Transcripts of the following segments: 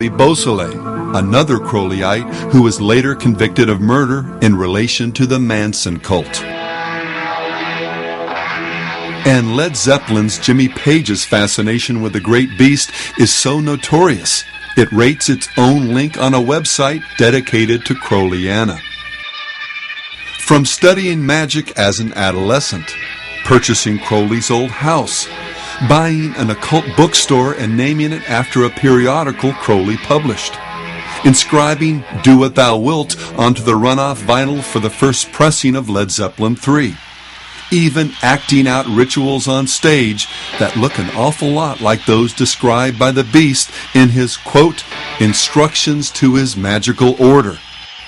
Beausoleil, another Crowleyite who was later convicted of murder in relation to the Manson cult. And Led Zeppelin's Jimmy Page's fascination with the great beast is so notorious, it rates its own link on a website dedicated to Crowleyana. From studying magic as an adolescent, purchasing Crowley's old house, buying an occult bookstore and naming it after a periodical Crowley published, inscribing Do What Thou Wilt onto the runoff vinyl for the first pressing of Led Zeppelin III, even acting out rituals on stage that look an awful lot like those described by the Beast in his, quote, instructions to his magical order.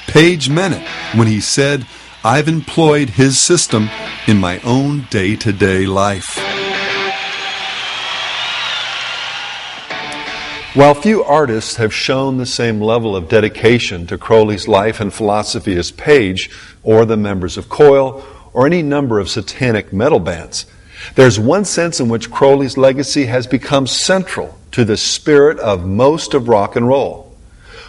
Page meant it when he said, I've employed his system in my own day-to-day life. While few artists have shown the same level of dedication to Crowley's life and philosophy as Page, or the members of Coil, or any number of satanic metal bands, there's one sense in which Crowley's legacy has become central to the spirit of most of rock and roll.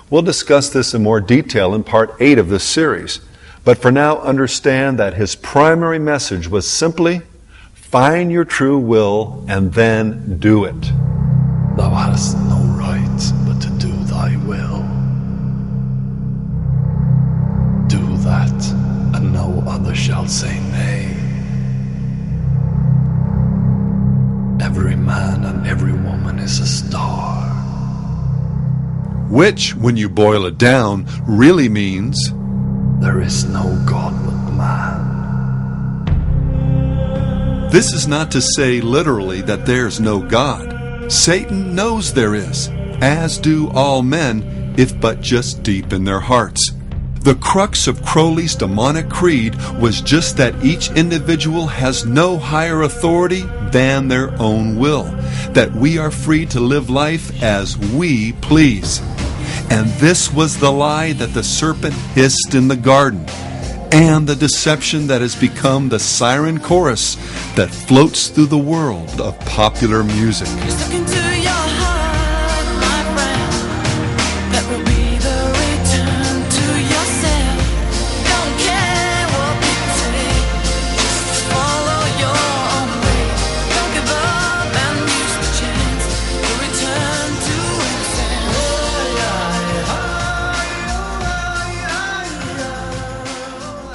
We'll discuss this in more detail in Part 8 of this series, but for now understand that his primary message was simply, find your true will and then do it. Thou hast no right but to do thy will. Do that, and no other shall say nay. Every man and every woman is a star. Which, when you boil it down, really means there is no God but man. This is not to say literally that there's no God. Satan knows there is, as do all men, if but just deep in their hearts. The crux of Crowley's demonic creed was just that each individual has no higher authority than their own will, that we are free to live life as we please. And this was the lie that the serpent hissed in the garden, and the deception that has become the siren chorus that floats through the world of popular music.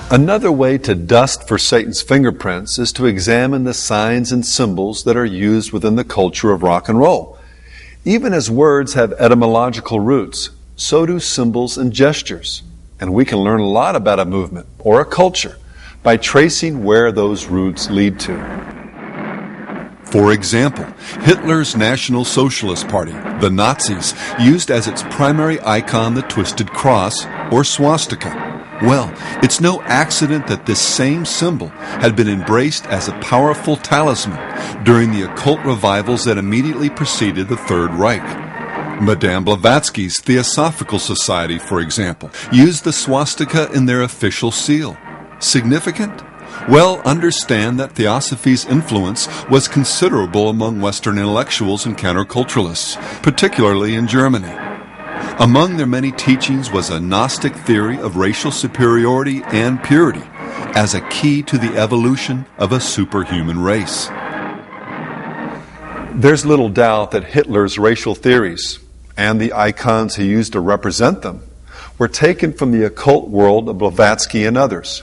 Another way to dust for Satan's fingerprints is to examine the signs and symbols that are used within the culture of rock and roll. Even as words have etymological roots, so do symbols and gestures. And we can learn a lot about a movement or a culture by tracing where those roots lead to. For example, Hitler's National Socialist Party, the Nazis, used as its primary icon the twisted cross, or swastika. Well, it's no accident that this same symbol had been embraced as a powerful talisman during the occult revivals that immediately preceded the Third Reich. Madame Blavatsky's Theosophical Society, for example, used the swastika in their official seal. Significant? Well, understand that Theosophy's influence was considerable among Western intellectuals and counterculturalists, particularly in Germany. Among their many teachings was a Gnostic theory of racial superiority and purity as a key to the evolution of a superhuman race. There's little doubt that Hitler's racial theories and the icons he used to represent them were taken from the occult world of Blavatsky and others.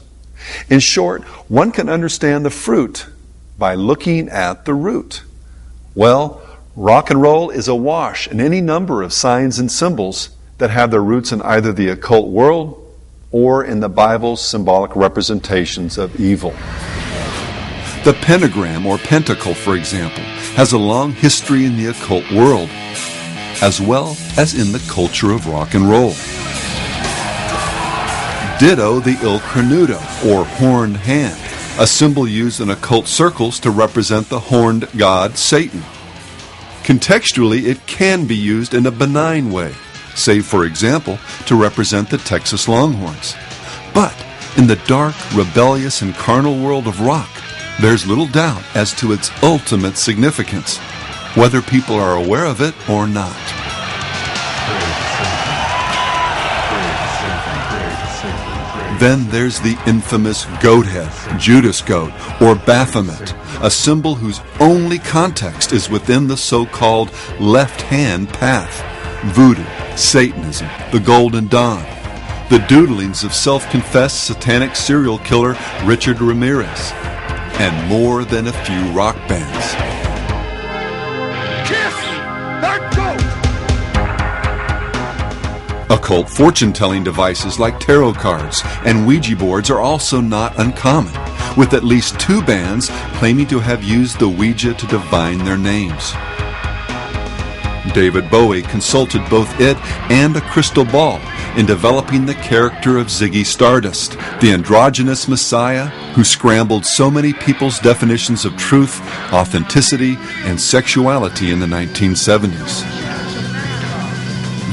In short, one can understand the fruit by looking at the root. Well, rock and roll is awash in any number of signs and symbols that have their roots in either the occult world or in the Bible's symbolic representations of evil. The pentagram or pentacle, for example, has a long history in the occult world, as well as in the culture of rock and roll. Ditto the Il Cornuto, or horned hand, a symbol used in occult circles to represent the horned god Satan. Contextually, it can be used in a benign way, say, for example, to represent the Texas Longhorns. But in the dark, rebellious, and carnal world of rock, there's little doubt as to its ultimate significance, whether people are aware of it or not. Then there's the infamous goat head, Judas goat, or Baphomet, a symbol whose only context is within the so-called left-hand path. Voodoo, Satanism, the Golden Dawn, the doodlings of self-confessed satanic serial killer Richard Ramirez, and more than a few rock bands. Kiss that goat! Occult fortune-telling devices like tarot cards and Ouija boards are also not uncommon, with at least 2 bands claiming to have used the Ouija to divine their names. David Bowie consulted both it and a crystal ball in developing the character of Ziggy Stardust, the androgynous messiah who scrambled so many people's definitions of truth, authenticity, and sexuality in the 1970s.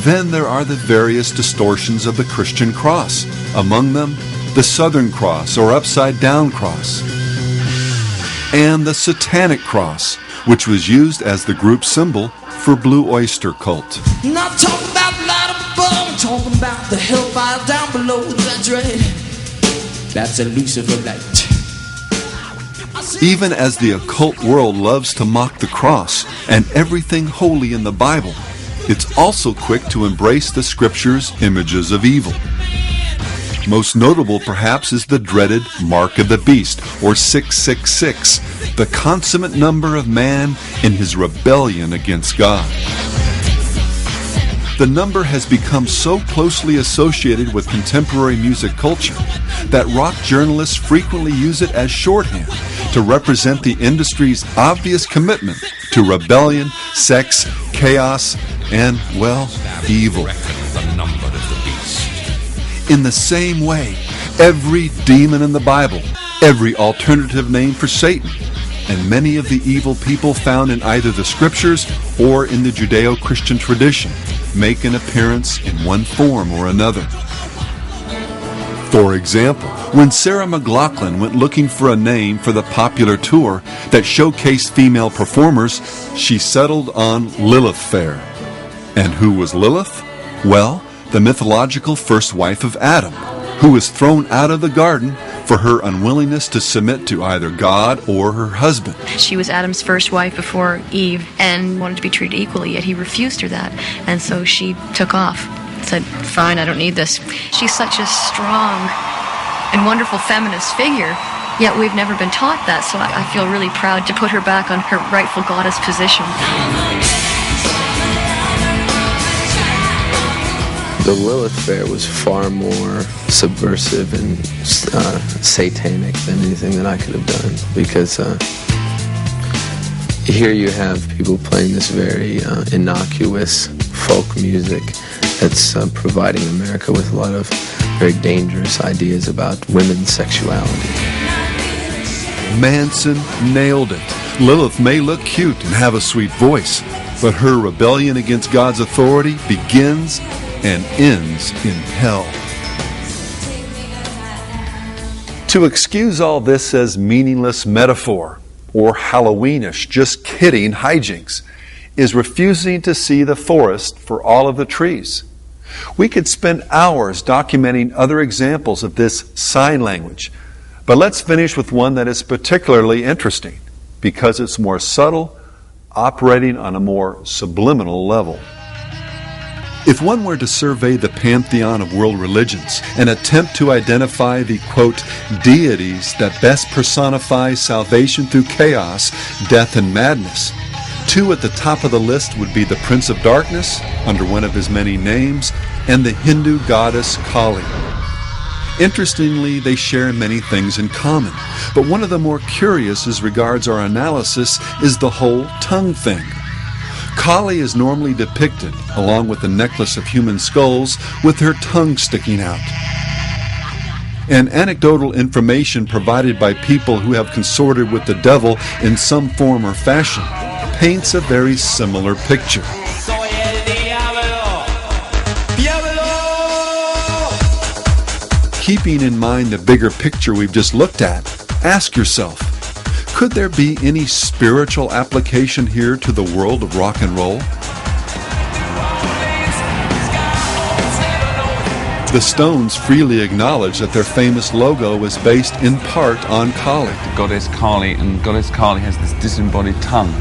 Then there are the various distortions of the Christian cross, among them the Southern Cross or upside-down cross, and the Satanic Cross, which was used as the group symbol for Blue Oyster Cult. Not talking about the light above, I'm talking about the hellfire down below. That's right. That's a Lucifer light. Even as the occult world loves to mock the cross and everything holy in the Bible, it's also quick to embrace the Scripture's images of evil. Most notable, perhaps, is the dreaded Mark of the Beast, or 666, the consummate number of man in his rebellion against God. The number has become so closely associated with contemporary music culture that rock journalists frequently use it as shorthand to represent the industry's obvious commitment to rebellion, sex, chaos, and, well, evil. In the same way, every demon in the Bible, every alternative name for Satan, and many of the evil people found in either the Scriptures or in the Judeo-Christian tradition make an appearance in one form or another. For example, when Sarah McLachlan went looking for a name for the popular tour that showcased female performers, she settled on Lilith Fair. And who was Lilith? Well, the mythological first wife of Adam, who was thrown out of the garden for her unwillingness to submit to either God or her husband. She was Adam's first wife before Eve and wanted to be treated equally, yet he refused her that. And so she took off, said, fine, I don't need this. She's such a strong and wonderful feminist figure, yet we've never been taught that, so I feel really proud to put her back on her rightful goddess position. The Lilith Fair was far more subversive and satanic than anything that I could have done, because here you have people playing this very innocuous folk music that's providing America with a lot of very dangerous ideas about women's sexuality. Manson nailed it. Lilith may look cute and have a sweet voice, but her rebellion against God's authority begins and ends in hell. To excuse all this as meaningless metaphor or Halloweenish, just kidding hijinks is refusing to see the forest for all of the trees. We could spend hours documenting other examples of this sign language, but let's finish with one that is particularly interesting because it's more subtle, operating on a more subliminal level. If one were to survey the pantheon of world religions and attempt to identify the, quote, deities that best personify salvation through chaos, death, and madness, 2 at the top of the list would be the Prince of Darkness, under one of his many names, and the Hindu goddess Kali. Interestingly, they share many things in common, but one of the more curious as regards our analysis is the whole tongue thing. Kali is normally depicted, along with a necklace of human skulls, with her tongue sticking out. And anecdotal information provided by people who have consorted with the devil in some form or fashion paints a very similar picture. Keeping in mind the bigger picture we've just looked at, ask yourself, could there be any spiritual application here to the world of rock and roll? The Stones freely acknowledge that their famous logo was based in part on Kali. Goddess Kali, and Goddess Kali has this disembodied tongue.